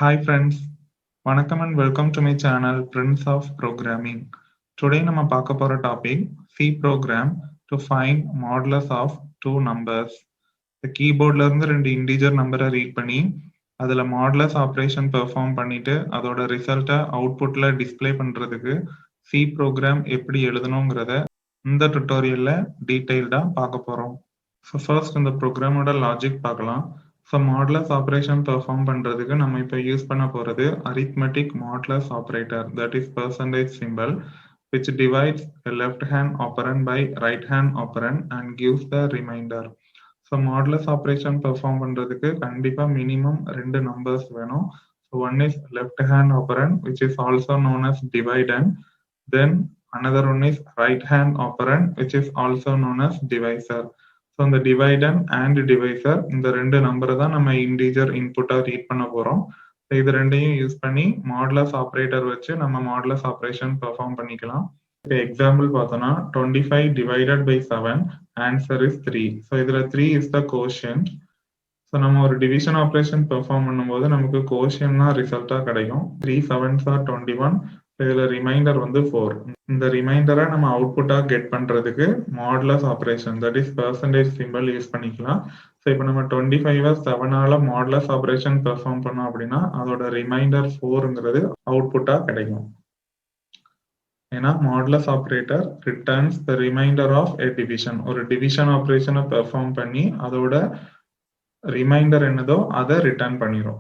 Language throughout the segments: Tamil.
Hi friends, வணக்கம் and welcome to my channel Prince of Programming. Today நம்ம பார்க்க போற topic C program to find modulus of two numbers. இந்த கீபோர்ட்ல இருந்து ரெண்டு இன்டிஜர் நம்பரை ரீட் பண்ணி அதுல மாடுலஸ் ஆப்ரேஷன் பெர்ஃபார்ம் பண்ணிட்டு அதோட ரிசல்ட்டை அவுட்புட்ல டிஸ்ப்ளே பண்றதுக்கு C program எப்படி எழுதணுங்கிறத இந்த டுட்டோரியல்ல டீடைல்டா பார்க்க போறோம். ஸோ ஃபர்ஸ்ட் இந்த ப்ரோக்ராமோட லாஜிக் பார்க்கலாம். ஸோ மாடுலஸ் ஆப்ரேஷன் பெர்ஃபார்ம் பண்றதுக்கு நம்ம இப்போ யூஸ் பண்ண போறது arithmetic modulus operator, that is percentage symbol, which divides a left hand operand by right hand operand and gives the remainder. So modulus operation perform பண்றதுக்கு கண்டிப்பா மினிமம் ரெண்டு நம்பர்ஸ் வேணும். So one is left hand operand, which is also known as dividend. Then another one is right hand operand, which is also known as divisor. So இந்த டிவைடன் அண்ட் டிவைசர் இந்த ரெண்டு நம்பரை தான் நம்ம இன்டிஜர் இன்புட்டா ரீட் பண்ண போறோம். இது ரெண்டையும் யூஸ் பண்ணி மாடுலஸ் ஆப்ரேட்டர் வச்சு நம்ம மாடுலஸ் ஆப்ரேஷன் பெர்ஃபார்ம் பண்ணிக்கலாம். இப்போ எக்ஸாம்பிள் பார்த்தோம்னா 25 divided by 7 answer is 3. So இதுல 3 இஸ் த கோஷியன்ட். ஸோ நம்ம ஒரு டிவிஷன் ஆப்ரேஷன் பெர்ஃபார்ம் பண்ணும்போது நமக்கு கோஷியன்ட் தான் ரிசல்ட்டா கிடைக்கும். 3 7s are 21. இதுல ரிமைண்டர் வந்து 4. இந்த ரிமைண்டரை நம்ம அவுட்புட்டா கெட் பண்றதுக்கு modulus operation, that is percentage simple use பண்ணிக்கலாம். ஸோ இப்போ நம்ம 25 7ஆல மாடுலஸ் ஆப்ரேஷன் பெர்ஃபார்ம் பண்ணோம் அப்படின்னா அதோட ரிமைண்டர் 4ங்கிறது அவுட்புட்டா கிடைக்கும். ஏன்னா modulus operator returns the remainder of a division. ஒரு டிவிஷன் ஆப்ரேஷனை பெர்ஃபார்ம் பண்ணி அதோட ரிமைண்டர் என்னதோ அதை ரிட்டர்ன் பண்ணிடும்.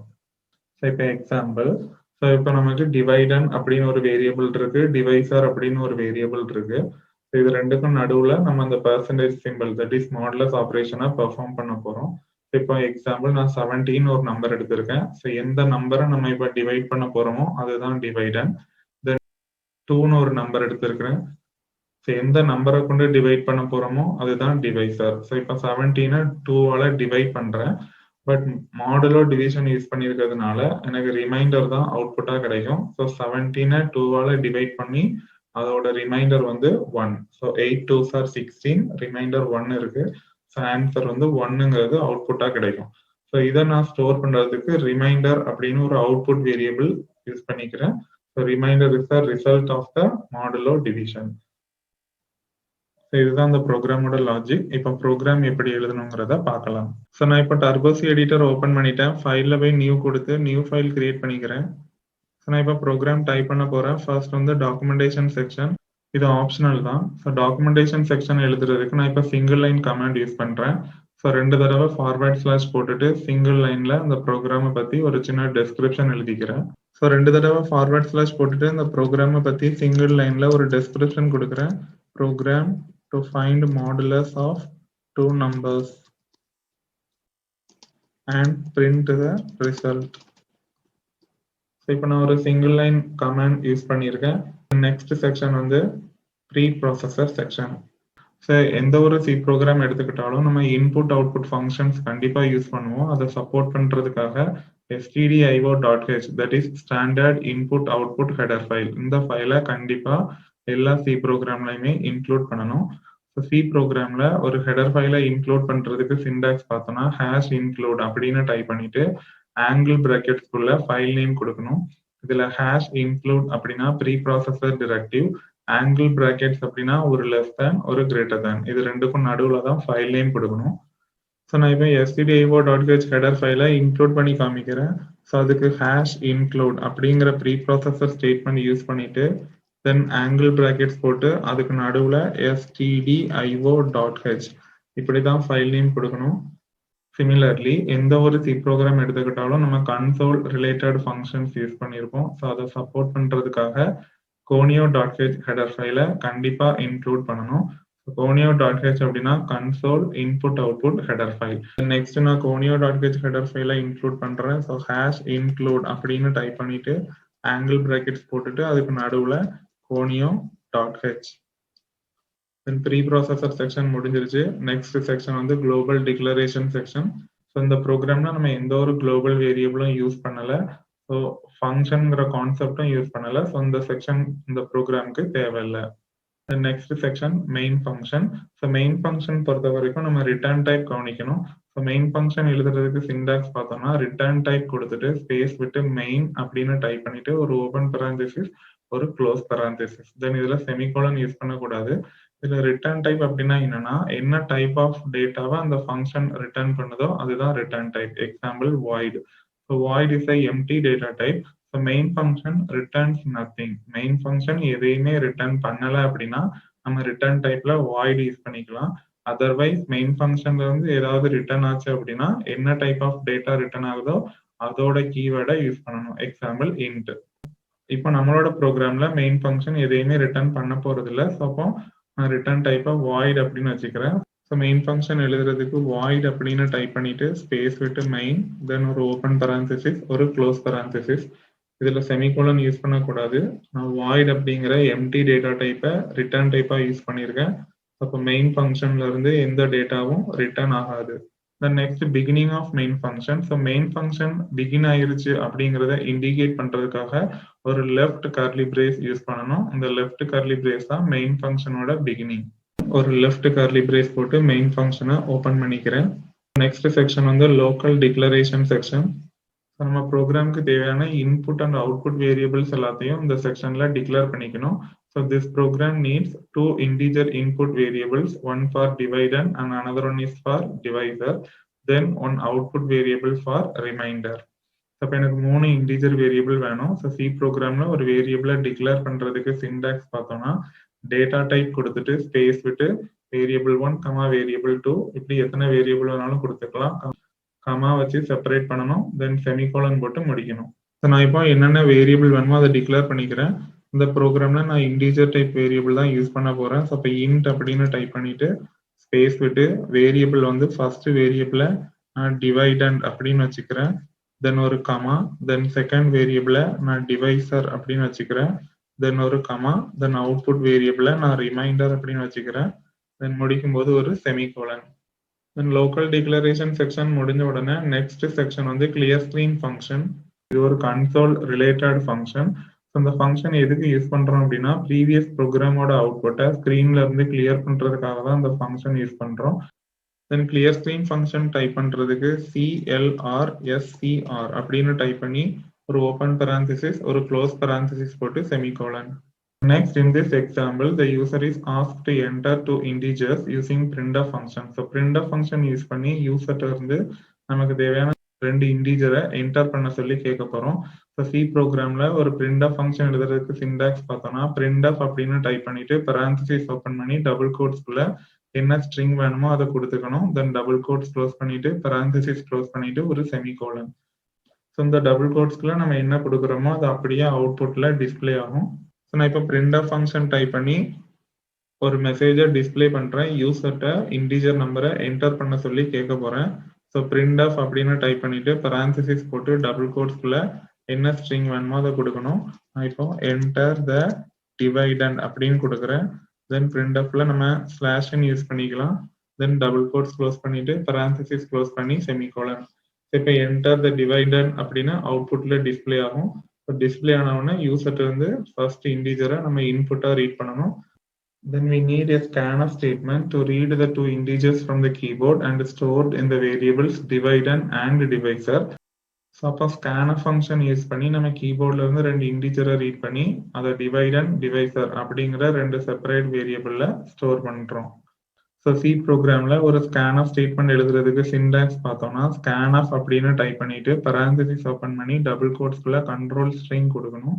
ஸோ இப்போ எக்ஸாம்பிள், ஸோ இப்போ நமக்கு டிவைடன் அப்படின்னு ஒரு வேரியபிள் இருக்கு, டிவைசர் அப்படின்னு ஒரு வேரியபிள் இருக்கு. இது ரெண்டுக்கும் நடுவுல நம்ம அந்த percentage simple, that is modulus ஆப்ரேஷனை பெர்ஃபார்ம் பண்ண போறோம். இப்போ எக்ஸாம்பிள் நான் 17 ஒரு நம்பர் எடுத்திருக்கேன். ஸோ எந்த நம்பரை நம்ம இப்போ டிவைட் பண்ண போறோமோ அதுதான் டிவைடன். தென் 2ன்னு ஒரு நம்பர் எடுத்திருக்கிறேன். ஸோ எந்த நம்பரை கொண்டு டிவைட் பண்ண போறோமோ அதுதான் டிவைசர். ஸோ இப்போ 17 2ஆல டிவைட் பண்றேன். பட் மாடுலோ டிவிஷன் யூஸ் பண்ணியிருக்கிறதுனால எனக்கு ரிமைண்டர் தான் அவுட்புட்டா கிடைக்கும். ஸோ 17 2ஆல டிவைட் பண்ணி அதோட ரிமைண்டர் வந்து 1. ஸோ 8 2s are 16, ரிமைண்டர் 1 இருக்கு. ஸோ ஆன்சர் வந்து 1ங்கிறது அவுட்புட்டா கிடைக்கும். ஸோ இதை நான் ஸ்டோர் பண்றதுக்கு ரிமைண்டர் அப்படின்னு ஒரு அவுட்புட் வேரியபிள் யூஸ் பண்ணிக்கிறேன். So remainder is the result of the modulo division. இதுதான் இந்த ப்ரோக்ராமோட லாஜிக். இப்போ ப்ரோக்ராம் எப்படி எழுதணுங்கிறத பார்க்கலாம். ஸோ நான் இப்போ டர்போசி எடிட்டர் ஓப்பன் பண்ணிட்டேன். ஃபைலில் போய் நியூ கொடுத்து நியூ ஃபைல் கிரியேட் பண்ணிக்கிறேன். ஸோ நான் இப்போ ப்ரோக்ராம் டைப் பண்ண போறேன். ஃபர்ஸ்ட் வந்து டாக்குமெண்டேஷன் செக்ஷன், இது ஆப்ஷனல் தான். ஸோ டாக்குமெண்டேஷன் செக்ஷன் எழுதுறதுக்கு நான் இப்போ சிங்கிள் லைன் கமாண்ட் யூஸ் பண்றேன். ஸோ 2 தடவை ஃபார்வர்ட் / போட்டுட்டு சிங்கிள் லைன்ல இந்த ப்ரோக்ராமை பத்தி ஒரு சின்ன டெஸ்கிரிப்ஷன் எழுதிக்கிறேன். ஸோ 2 தடவை ஃபார்வர்ட் / போட்டுட்டு இந்த ப்ரோக்ராமை பத்தி சிங்கிள் லைன்ல ஒரு டெஸ்கிரிப்ஷன் கொடுக்குறேன். Program to find modulus of two numbers and print the result. இப்போ நான் ஒரு சிங்கிள் லைன் கமாண்ட் யூஸ் பண்ணியிருக்கேன். நெக்ஸ்ட் செக்ஷன் வந்து ப்ரீ ப்ராசஸர் செக்ஷன். ஸோ எந்த ஒரு சி ப்ரோக்ராம் எடுத்துக்கிட்டாலும் நம்ம இன்புட் அவுட்புட் ஃபங்க்ஷன்ஸ் கண்டிப்பாக யூஸ் பண்ணுவோம். அதை சப்போர்ட் பண்ணுறதுக்காக stdio.h, that is standard input output header file, இந்த ஃபைலை கண்டிப்பாக எல்லா சி ப்ரோக்ராம்லையுமே இன்க்ளூட் பண்ணணும். சி ப்ரோக்ராம்ல ஒரு ஹெடர் ஃபைலை இன்க்ளூட் பண்றதுக்கு சிண்டாக்ஸ் பார்த்தோம்னா #include அப்படின்னு டைப் பண்ணிட்டு ஆங்கிள் பிராக்கெட்ஸ்குள்ள ஃபைல் நேம் கொடுக்கணும். இதுல #include அப்படின்னா preprocessor directive, angle brackets அப்படின்னா ஒரு லெஸ் தேன் ஒரு கிரேட்டர் தேன், இது ரெண்டுக்கும் நடுவுல தான் ஃபைல் நேம் கொடுக்கணும். ஸோ நான் இப்போ stdio.h ஹெடர் ஃபைலை இன்க்ளூட் பண்ணி காமிக்கிறேன். ஸோ அதுக்கு #include அப்படிங்கிற ப்ரீ ப்ராசஸர் ஸ்டேட்மெண்ட் யூஸ் பண்ணிட்டு தென் ஆங்கிள் பிராக்கெட்ஸ் போட்டு அதுக்கு நடுவுல stdio.h இப்படிதான் ஃபைல் நேம் கொடுக்கணும். சிமிலர்லி எந்த ஒரு சி ப்ரோக்ராம் எடுத்துக்கிட்டாலும் நம்ம கன்சோல் ரிலேட்டட் ஃபங்க்ஷன்ஸ் யூஸ் பண்ணியிருப்போம். ஸோ அதை சப்போர்ட் பண்றதுக்காக conio.h ஹெடர் ஃபைலை கண்டிப்பா இன்க்ளூட் பண்ணணும். conio.h அப்படின்னா console input output header file. Next நான் conio.h ஹெடர் ஃபைலை இன்க்ளூட் பண்றேன். ஸோ #include அப்படின்னு டைப் பண்ணிட்டு ஆங்கிள் பிராக்கெட்ஸ் போட்டுட்டு அதுக்கு நடுவுல conio.h. தென் ப்ரீ ப்ராசஸர் செக்ஷன் முடிஞ்சிருச்சு. நெக்ஸ்ட் செக்ஷன் வந்து குளோபல் டிக்ளரேஷன் செக்ஷன். ஸோ இந்த ப்ரோக்ராம்ல நம்ம எந்த ஒரு குளோபல் வேரியபிளும் யூஸ் பண்ணல. ஸோ ஃபங்க்ஷன்ங்கிற கான்செப்டும் யூஸ் பண்ணல. ஸோ இந்த செக்ஷன் இந்த ப்ரோக்ராமுக்கு தேவையில்லை. The next section main function. So main function பொறுத்த வரைக்கும் நம்ம return type கவனிக்கணும். So main function எழுதுறதுக்கு syntax பார்த்தோம்னா return type கொடுத்துட்டு space விட்டு main அப்படின்னு டைப் பண்ணிட்டு ஒரு open parenthesis ஒரு close parenthesis. Then இதுல semicolon யூஸ் பண்ணக்கூடாது. இதுல return type அப்படின்னா என்னன்னா என்ன type of dataவை அந்த function return பண்ணுதோ அதுதான் return type. Example void. So void is a empty data type. So main function returns nothing. Main function எதையுமே return பண்ணல அப்படின்னா நம்ம return typeல void யூஸ் பண்ணிக்கலாம். Otherwise main functionல இருந்து ஏதாவது return ஆச்சு அப்படின்னா என்ன type of data return ஆகுதோ அதோட keyword யூஸ் பண்ணணும். Example int. இப்போ நம்மளோட ப்ரோக்ராம்ல மெயின் ஃபங்க்ஷன் எதையுமே ரிட்டர்ன் பண்ண போறது இல்லை. ஸோ அப்போ நான் ரிட்டர்ன் டைப்பை வாய்ட் அப்படின்னு வச்சுக்கிறேன். ஸோ மெயின் ஃபங்க்ஷன் எழுதுறதுக்கு வாய்ட் அப்படின்னு டைப் பண்ணிட்டு ஸ்பேஸ் விட்டு மெயின், தென் ஒரு ஓப்பன் பரான்சிசிஸ் ஒரு க்ளோஸ் பரான்சிசிஸ். இதில் செமிகோலன் யூஸ் பண்ணக்கூடாது. நான் வாய்ட் அப்படிங்கிற எம்டி டேட்டா டைப்பை ரிட்டர்ன் டைப்பாக யூஸ் பண்ணியிருக்கேன். அப்போ மெயின் ஃபங்க்ஷன்ல இருந்து எந்த டேட்டாவும் ரிட்டர்ன் ஆகாது. The next beginning of main function. So main function begin ஆயிருச்சு அப்படிங்கிறத இண்டிகேட் பண்றதுக்காக ஒரு லெஃப்ட் கர்லி பிரேஸ் யூஸ் பண்ணணும். இந்த லெஃப்ட் கர்லி பிரேஸ் தான் மெயின் ஃபங்க்ஷனோட பிகினிங். ஒரு லெஃப்ட் கர்லி பிரேஸ் போட்டு மெயின் ஃபங்க்ஷனை ஓபன் பண்ணிக்கிறேன். நெக்ஸ்ட் செக்ஷன் வந்து லோக்கல் டிக்ளரேஷன் செக்ஷன். நம்ம ப்ரோக்ராமுக்கு தேவையான இன்புட் அண்ட் அவுட்புட் வேரியபிள்ஸ் எல்லாத்தையும் இந்த செக்ஷன்ல டிக்ளேர் பண்ணிக்கணும். So this program needs two integer input variables, one for dividend and another one is for divisor, then one output variable for remainder. So இப்போ எனக்கு 3 integer variable வேணும். So C programல ஒரு வேரியபிளை டிக்ளேர் பண்றதுக்கு syntax பார்த்தோம்னா data type கொடுத்துட்டு ஸ்பேஸ் விட்டு variable 1, variable 2 இப்படி எத்தனை வேரியபிள் வேணாலும் கொடுத்துக்கலாம். கமா வச்சு செப்பரேட் பண்ணணும், தென் செமிகோலன் போட்டு முடிக்கணும். ஸோ நான் இப்போ என்னென்ன வேரியபிள் வேணுமோ அதை டிக்ளேர் பண்ணிக்கிறேன். இந்த ப்ரோக்ராம்ல நான் இன்டீஜர் டைப் வேரியபிள் தான் யூஸ் பண்ண போறேன். ஸோ இப்போ இன்ட் அப்படின்னு டைப் பண்ணிட்டு ஸ்பேஸ் விட்டு வேரியபிள் வந்து ஃபர்ஸ்ட் வேரியபிளை நான் டிவைடண்ட் அப்படின்னு வச்சுக்கிறேன், தென் ஒரு கமா, தென் செகண்ட் வேரியபிளை நான் டிவைசர் அப்படின்னு வச்சுக்கிறேன், தென் ஒரு கமா, தென் அவுட்புட் வேரியபிளை நான் ரிமைண்டர் அப்படின்னு வச்சுக்கிறேன், தென் முடிக்கும் போது ஒரு செமிகோலன். தென் லோக்கல் டிக்ளரேஷன் செக்ஷன் முடிஞ்ச உடனே நெக்ஸ்ட் செக்ஷன் வந்து கிளியர் ஸ்கிரீன் ஃபங்க்ஷன். இது ஒரு கன்சோல் ரிலேட்டட் ஃபங்க்ஷன். இந்த ஃபங்க்ஷன் எதுக்கு யூஸ் பண்றோம் அப்படின்னா ப்ரீவியஸ் ப்ரோக்ராமோட அவுட்புட்டை ஸ்கிரீன்ல இருந்து கிளியர் பண்றதுக்காக தான் இந்த ஃபங்க்ஷன் யூஸ் பண்றோம். தென் கிளியர் ஸ்கிரீன் ஃபங்க்ஷன் டைப் பண்றதுக்கு CLRSCR அப்படின்னு டைப் பண்ணி ஒரு ஓப்பன் பரான்சிசிஸ் ஒரு க்ளோஸ் பரான்சிசிஸ் போட்டு semicolon. Next, in this example, the user is asked to enter two integers using printf function. So printf function use பண்ணி யூசர்ட்ட இருந்து நமக்கு தேவையான 2 இன்டிஜரை என்டர் பண்ண சொல்லி கேட்க போறோம். ஸோ சி ப்ரோக்ராம்ல ஒரு printf ஃபங்க்ஷன் எழுதுறதுக்கு சின்டாக்ஸ் பார்த்தோம்னா printf அப்படின்னு டைப் பண்ணிட்டு பரான்சிசிஸ் ஓப்பன் பண்ணி டபுள் கோட்ஸ்குள்ள என்ன ஸ்ட்ரிங் வேணுமோ அதை கொடுத்துக்கணும். தென் டபுள் கோட்ஸ் க்ளோஸ் பண்ணிட்டு பரான்சிசிஸ் க்ளோஸ் பண்ணிட்டு ஒரு செமிகோலன். ஸோ இந்த டபுள் கோட்ஸ்குள்ள நம்ம என்ன கொடுக்குறோமோ அது அப்படியே அவுட்புட்ல டிஸ்பிளே ஆகும். ஸோ நான் இப்போ printf ஃபங்க்ஷன் டைப் பண்ணி ஒரு மெசேஜை டிஸ்பிளே பண்றேன். யூசர்ட்ட இன்டிஜர் நம்பரை என்டர் பண்ண சொல்லி கேட்க போறேன். ஸோ printf அப்படின்னு டைப் பண்ணிட்டு பரான்சிசிஸ் போட்டு டபுள் கோட்ஸ்குள்ள என்ன ஸ்ட்ரிங் வேணுமோ அதை கொடுக்கணும். நான் இப்போ என்டர் த டிவைடண்ட் அப்படின்னு கொடுக்குறேன். தென் printfல நம்ம ஸ்லாஷ்ன்னு யூஸ் பண்ணிக்கலாம். தென் டபுள் கோட்ஸ் க்ளோஸ் பண்ணிட்டு பரான்சிசிஸ் க்ளோஸ் பண்ணி செமிகோலன். இப்போ என்டர் த டிவைடண்ட் அப்படின்னு அவுட்புட்ல டிஸ்பிளே ஆகும். டிஸ்பிளே ஆனவுடனே யூசர்ட்ட இருந்து ஃபர்ஸ்ட் இன்டிஜரை நம்ம இன்புட்டா ரீட் பண்ணணும். Then we need a scanf statement to read the two integers from the keyboard and stored in the variables dividend and divisor. So அப்போ scanf function யூஸ் பண்ணி நம்ம கீபோர்ட்ல இருந்து 2 இன்டிஜரை ரீட் பண்ணி அதை டிவைடண்ட் டிவைசர் அப்படிங்கிற 2 செப்பரேட் வேரியபிள்ல ஸ்டோர் பண்றோம். ஸோ சி ப்ரோக்ராம்ல ஒரு scanf ஸ்டேட்மெண்ட் எழுதுறதுக்கு சின்டாக்ஸ் பார்த்தோம்னா scanf அப்படின்னு டைப் பண்ணிட்டு பரான்சிசிஸ் ஓப்பன் பண்ணி டபுள் கோட்ஸ்குள்ள கண்ட்ரோல் ஸ்ட்ரிங் கொடுக்கணும்.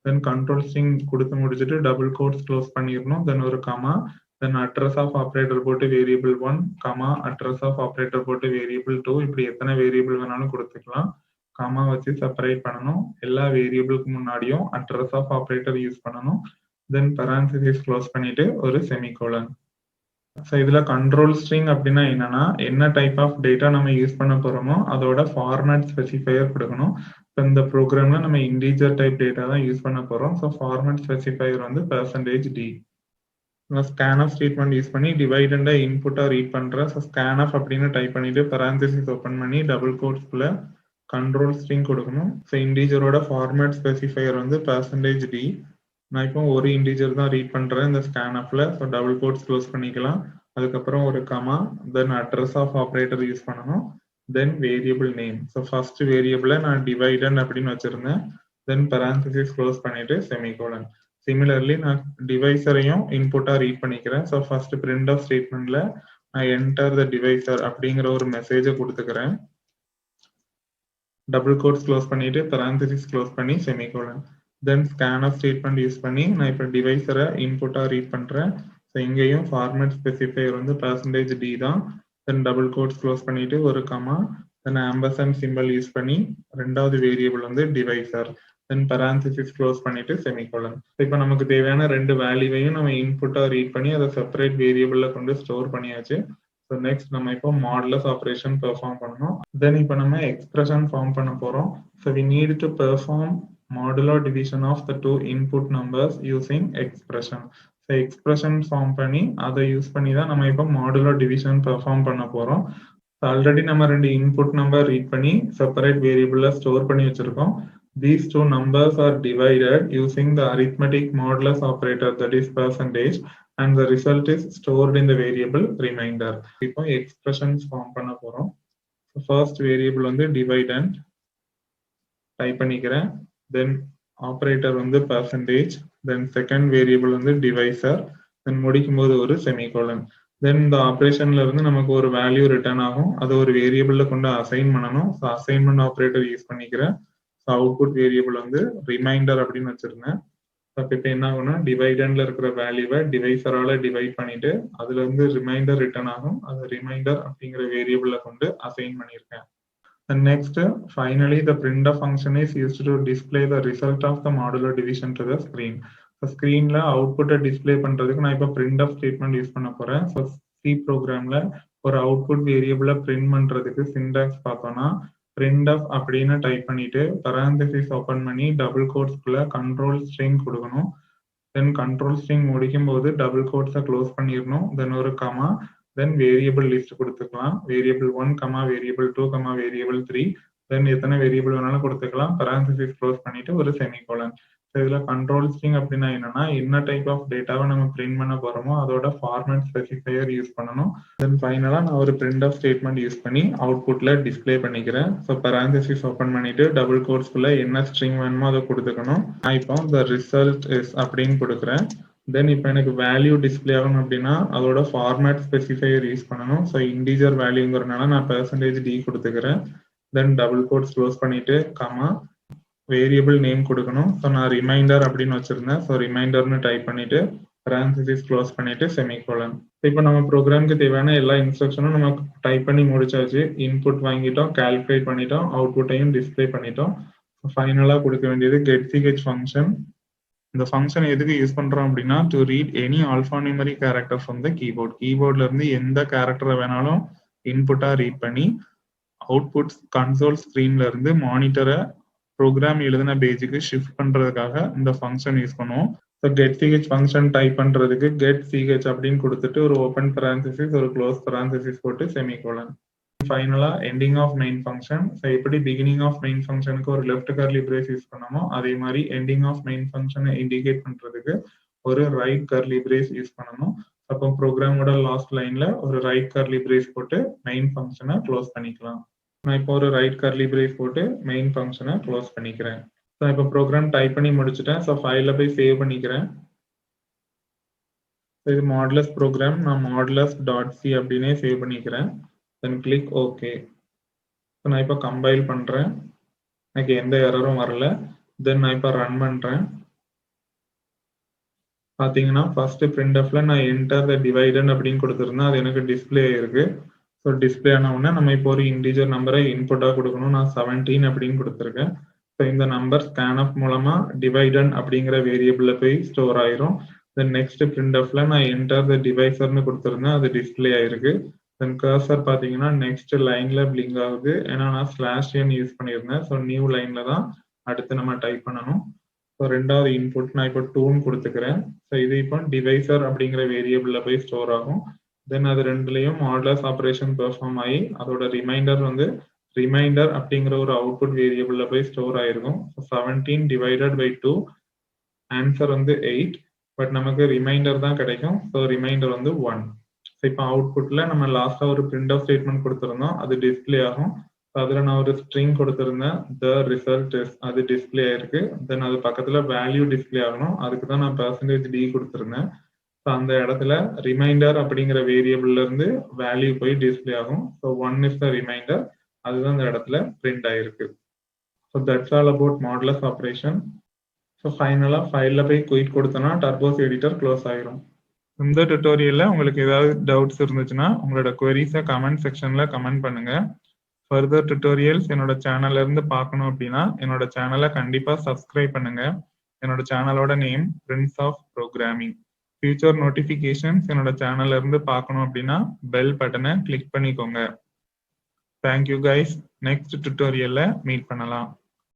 தென் கண்ட்ரோல் ஸ்ட்ரிங் கொடுத்து முடிச்சுட்டு டபுள் கோட்ஸ் க்ளோஸ் பண்ணிடணும். தென் ஒரு comma, then address of operator போட்டு variable 1, comma address of operator போட்டு வேரியபிள் 2 இப்படி எத்தனை வேரியபிள் வேணாலும் கொடுத்துக்கலாம். கமா வச்சு செப்பரேட் பண்ணணும். எல்லா வேரியபிளுக்கு முன்னாடியும் அட்ரஸ் ஆஃப் ஆப்ரேட்டர் யூஸ் பண்ணணும். தென் பரான்சிசிஸ் க்ளோஸ் பண்ணிட்டு ஒரு செமிகோலன். ஸோ இதுல கண்ட்ரோல் ஸ்ட்ரிங் அப்படின்னா என்னன்னா என்ன டைப் ஆஃப் டேட்டா நம்ம யூஸ் பண்ண போறோமோ அதோட ஃபார்மேட் ஸ்பெசிஃபையர் கொடுக்கணும். இந்த ப்ரோக்ராம்ல நம்ம இன்டிஜர் டைப் டேட்டா தான் யூஸ் பண்ண போறோம். ஸோ ஃபார்மேட் ஸ்பெசிஃபையர் வந்து %d. scanf ஸ்டேட்மெண்ட் யூஸ் பண்ணி டிவைடண்ட இன்புட்டா ரீட் பண்றேன். ஸோ scanf அப்படின்னு டைப் பண்ணிட்டு பரான்சிசிஸ் ஓப்பன் பண்ணி டபுள் கோட்ஸ்குள்ள கண்ட்ரோல் ஸ்ட்ரிங் கொடுக்கணும். ஸோ இன்டிஜரோட ஃபார்மேட் ஸ்பெசிஃபையர் வந்து %d. நான் இப்போ ஒரு இன்டிஜர் தான் ரீட் பண்றேன் இந்த scanfல. ஸோ டபுள் கோட்ஸ் க்ளோஸ் பண்ணிக்கலாம். அதுக்கப்புறம் ஒரு comma, then address of operator use பண்ணணும், then variable name. So first வேரியபிளை நான் டிவைடன் அப்படின்னு வச்சிருந்தேன், தென் parenthesis க்ளோஸ் பண்ணிட்டு செமிகோலன். சிமிலர்லி நான் டிவைசரையும் இன்புட்டா ரீட் பண்ணிக்கிறேன். ஸோ ஃபர்ஸ்ட் பிரிண்ட் ஆஃப் ஸ்டேட்மெண்ட்ல நான் என்டர் த டிவைசர் அப்படிங்கிற ஒரு மெசேஜை கொடுத்துக்கிறேன். டபுள் கோட்ஸ் க்ளோஸ் பண்ணிட்டு parenthesis க்ளோஸ் பண்ணி semicolon. Then scanf statement use பண்ணி நான் இப்போ டிவைசரை இன்புட்டா ரீட் பண்றேன். ஸோ இங்கேயும் ஃபார்மேட் ஸ்பெசிஃபையர் வந்து %d தான். தென் டபுள் கோட்ஸ் க்ளோஸ் பண்ணிட்டு ஒரு கமா, தென் ஆம்பர்சண்ட் சிம்பிள் யூஸ் பண்ணி ரெண்டாவது வேரியபிள் வந்து டிவைசர், தென் parenthesis க்ளோஸ் பண்ணிட்டு செமிகோலன். இப்போ நமக்கு தேவையான ரெண்டு வேல்யூவையும் நம்ம இன்புட்டா ரீட் பண்ணி அதை செப்பரேட் வேரியபிள்ல கொண்டு ஸ்டோர் பண்ணியாச்சு. ஸோ நெக்ஸ்ட் நம்ம இப்போ மாடுலஸ் ஆப்ரேஷன் பெர்ஃபார்ம் பண்ணணும். தென் இப்போ நம்ம எக்ஸ்பிரஷன் ஃபார்ம் பண்ண போறோம். So we need to perform modular division of the two input numbers using expression. So expression form பண்ணி அதை யூஸ் பண்ணி தான் நம்ம இப்போ modular division பெர்ஃபார்ம் பண்ண போறோம். ஆல்ரெடி நம்ம ரெண்டு இன்புட் நம்பர் ரீட் பண்ணி செப்பரேட் வேரியபிள்ல ஸ்டோர் பண்ணி வச்சிருக்கோம். These two numbers are divided using the arithmetic modulus operator, that is percentage, and the result is stored in the variable remainder. இப்போ expressions ஃபார்ம் பண்ண போறோம். First variable வந்து dividend டைப் பண்ணிக்கிறேன். தென் ஆப்ரேட்டர் வந்து percentage, தென் செகண்ட் வேரியபிள் வந்து டிவைசர், தென் முடிக்கும் போது ஒரு செமிகோலன். தென் இந்த ஆப்ரேஷன்ல இருந்து நமக்கு ஒரு வேல்யூ ரிட்டர்ன் ஆகும். அது ஒரு வேரியபிள்ல கொண்டு அசைன் பண்ணணும். ஸோ அசைன்மெண்ட் ஆப்ரேட்டர் யூஸ் பண்ணிக்கிறேன். ஸோ அவுட்புட் வேரியபிள் வந்து ரிமைண்டர் அப்படின்னு வச்சிருந்தேன். அப்போ இப்போ என்ன ஆகும்னா டிவைடன்ல இருக்கிற வேல்யூவை டிவைசரால டிவைட் பண்ணிட்டு அதுல இருந்து ரிமைண்டர் ரிட்டர்ன் ஆகும். அது ரிமைண்டர் அப்படிங்கிற வேரியபிள்ல கொண்டு அசைன் பண்ணியிருக்கேன். And next, finally, the printf function is used to display the result of the modular division to the screen. So screenல output display பண்றதுக்கு நான் இப்போ printf statement யூஸ் பண்ண போறேன். So C programல ஒரு output variable print பண்றதுக்கு syntax பார்த்தோம்னா printf அப்படின்னு டைப் பண்ணிட்டு parenthesis ஓபன் பண்ணி டபுள் கோட்ஸ்குள்ள கண்ட்ரோல் ஸ்ட்ரிங் கொடுக்கணும். தென் கண்ட்ரோல் ஸ்ட்ரிங் முடிக்கும் போது டபுள் கோட்ஸை க்ளோஸ் பண்ணிடணும். தென் ஒரு கமா, then variable list கொடுத்துக்கலாம். variable 1, variable 2, variable 3, then எத்தனை வேரியபிள் வேணாலும் கொடுத்துக்கலாம். parenthesis க்ளோஸ் பண்ணிட்டு ஒரு செமிகோலன். இதுல கண்ட்ரோல் ஸ்ட்ரிங் அப்படின்னா என்னன்னா என்ன டைப் ஆஃப் டேட்டாவை நம்ம பிரிண்ட் பண்ண போறோமோ அதோட ஃபார்மேட் ஸ்பெசிஃபையர் யூஸ் பண்ணணும். தென் ஃபைனலா நான் ஒரு printf ஸ்டேட்மெண்ட் யூஸ் பண்ணி அவுட்புட்ல டிஸ்பிளே பண்ணிக்கிறேன். ஸோ parenthesis ஓபன் பண்ணிட்டு டபுள் கோட்ஸ்குள்ள என்ன ஸ்ட்ரிங் வேணுமோ அதை கொடுத்துக்கணும். நான் இப்போ the result is அப்படின்னு கொடுக்குறேன். தென் இப்போ எனக்கு வேல்யூ டிஸ்பிளே ஆகணும் அப்படின்னா அதோட ஃபார்மேட் ஸ்பெசிஃபையர் யூஸ் பண்ணணும். ஸோ இன்டிஜர் வேல்யூங்கிறதுனால நான் %d கொடுத்துக்கிறேன். தென் டபுள் கோட்ஸ் க்ளோஸ் பண்ணிட்டு கமா, வேரியபிள் நேம் கொடுக்கணும். ஸோ நான் ரிமைண்டர் அப்படின்னு வச்சிருந்தேன். ஸோ ரிமைண்டர்னு டைப் பண்ணிட்டு parenthesis க்ளோஸ் பண்ணிட்டு செமிகோலன். இப்போ நம்ம ப்ரோக்ராமுக்கு தேவையான எல்லா இன்ஸ்ட்ரக்ஷனும் நம்ம டைப் பண்ணி முடிச்சாச்சு. இன்புட் வாங்கிட்டோம், கால்குலேட் பண்ணிட்டோம், அவுட்புட்டையும் டிஸ்பிளே பண்ணிட்டோம். ஃபைனலாக கொடுக்க வேண்டியது getch ஃபங்க்ஷன். இந்த ஃபங்க்ஷன் எதுக்கு யூஸ் பண்றோம் அப்படின்னா to read any alphanumeric character from the keyboard. கீபோர்ட்ல இருந்து எந்த கேரக்டரை வேணாலும் இன்புட்டா ரீட் பண்ணி அவுட்புட் கன்சோல் ஸ்கிரீன்ல இருந்து மானிட்டரை ப்ரோக்ராம் எழுதின பேஜுக்கு ஷிஃப்ட் பண்றதுக்காக இந்த ஃபங்க்ஷன் யூஸ் பண்ணுவோம். ஸோ getch ஃபங்க்ஷன் டைப் பண்றதுக்கு getch அப்படின்னு கொடுத்துட்டு ஒரு ஓப்பன் parenthesis ஒரு க்ளோஸ் parenthesis போட்டு செமிகோலன். ஃபைனலா ending of main function. So எப்படி பிகினிங் ஆஃப் மெயின் ஃபங்க்ஷனுக்கு ஒரு லெஃப்ட் கர்லி பிரேஸ் யூஸ் பண்ணமோ அதே மாதிரி எண்டிங் ஆஃப் மெயின் ஃபங்க்ஷனை இண்டிகேட் பண்றதுக்கு ஒரு ரைட் கர்லி பிரேஸ் யூஸ் பண்ணணும். அப்போ ப்ரோக்ராமோட லாஸ்ட் லைன்ல ஒரு ரைட் கர்லி பிரேஸ் போட்டு மெயின் ஃபங்க்ஷனை க்ளோஸ் பண்ணிக்கலாம். நான் இப்போ ஒரு ரைட் கர்லி பிரேஸ் போட்டு மெயின் ஃபங்க்ஷனை க்ளோஸ் பண்ணிக்கிறேன். ஸோ இப்போ ப்ரோக்ராம் டைப் பண்ணி முடிச்சுட்டேன். ஸோ ஃபைலில் போய் சேவ் பண்ணிக்கிறேன். இது மாடுலஸ் ப்ரோக்ராம், நான் modulus.c அப்படின்னே சேவ் பண்ணிக்கிறேன். தென் கிளிக் ஓகே. நான் இப்போ கம்பைல் பண்றேன். எனக்கு எந்த எரரும் வரல. தென் நான் இப்போ ரன் பண்றேன். பாத்தீங்கன்னா ஃபர்ஸ்ட் printfல நான் enter the dividend அப்படின்னு கொடுத்துருந்தேன். அது எனக்கு டிஸ்பிளே ஆயிருக்கு. ஸோ டிஸ்பிளே ஆன உடனே நம்ம இப்போ ஒரு இன்டிஜர் நம்பரை இன்புட்டா கொடுக்கணும். நான் 17 அப்படின்னு கொடுத்துருக்கேன். ஸோ இந்த நம்பர் scanf மூலமா dividend அப்படிங்கிற வேரியபிள்ல போய் ஸ்டோர் ஆயிரும். தென் நெக்ஸ்ட் printfல நான் enter the divisorன்னு கொடுத்துருந்தேன். அது டிஸ்பிளே ஆயிருக்கு. தென் கர்சர் பாத்தீங்கன்னா நெக்ஸ்ட் லைன்ல பிளிங்க் ஆகுது. ஏன்னா நான் /n யூஸ் பண்ணியிருந்தேன். ஸோ நியூ லைன்ல தான் அடுத்து நம்ம டைப் பண்ணணும். ஸோ ரெண்டாவது இன்புட் நான் இப்போ 2 கொடுத்துக்கிறேன். ஸோ இது இப்போ டிவைசர் அப்படிங்கிற வேரியபிள்ல போய் ஸ்டோர் ஆகும். தென் அது ரெண்டுலையும் மாடுலஸ் ஆப்ரேஷன் பெர்ஃபார்ம் ஆகி அதோட ரிமைண்டர் வந்து ரிமைண்டர் அப்படிங்கிற ஒரு அவுட்புட் வேரியபிள்ல போய் ஸ்டோர் ஆயிருக்கும். 17 divided by 2 ஆன்சர் வந்து 8, பட் நமக்கு ரிமைண்டர் தான் கிடைக்கும். ஸோ ரிமைண்டர் வந்து 1. ஸோ இப்போ அவுட்புட்ல நம்ம லாஸ்டா ஒரு பிரிண்ட் ஆஃப் ஸ்டேட்மெண்ட் கொடுத்துருந்தோம், அது டிஸ்பிளே ஆகும். அதில் நான் ஒரு ஸ்ட்ரிங் கொடுத்துருந்தேன், த ரிசல்ட் இஸ், அது டிஸ்பிளே ஆயிருக்கு. தென் அது பக்கத்தில் வேல்யூ டிஸ்பிளே ஆகணும், அதுக்கு தான் நான் %d கொடுத்துருந்தேன். ஸோ அந்த இடத்துல ரிமைண்டர் அப்படிங்கிற வேரியபிள்ல இருந்து வேல்யூ போய் டிஸ்பிளே ஆகும். ஸோ 1 இஸ் த ரிமைண்டர், அதுதான் இந்த இடத்துல பிரிண்ட் ஆயிருக்கு. So that's all about modulus operation. So ஃபைனலாக ஃபைலில் போய் குயிக் கொடுத்தோன்னா டர்போஸ் எடிட்டர் க்ளோஸ் ஆயிரும். இந்த டுட்டோரியலில் உங்களுக்கு ஏதாவது டவுட்ஸ் இருந்துச்சுன்னா உங்களோட குவரிஸை கமெண்ட் செக்ஷனில் கமெண்ட் பண்ணுங்க. ஃபர்தர் டுட்டோரியல்ஸ் என்னோட சேனல்ல இருந்து பார்க்கணும் அப்படின்னா என்னோட சேனலை கண்டிப்பாக சப்ஸ்கிரைப் பண்ணுங்க. என்னோட சேனலோட name prince of programming. Future notifications என்னோட சேனல்ல இருந்து பார்க்கணும் அப்படின்னா பெல் பட்டனை கிளிக் பண்ணிக்கோங்க. Thank you guys. நெக்ஸ்ட் டுட்டோரியல்ல மீட் பண்ணலாம்.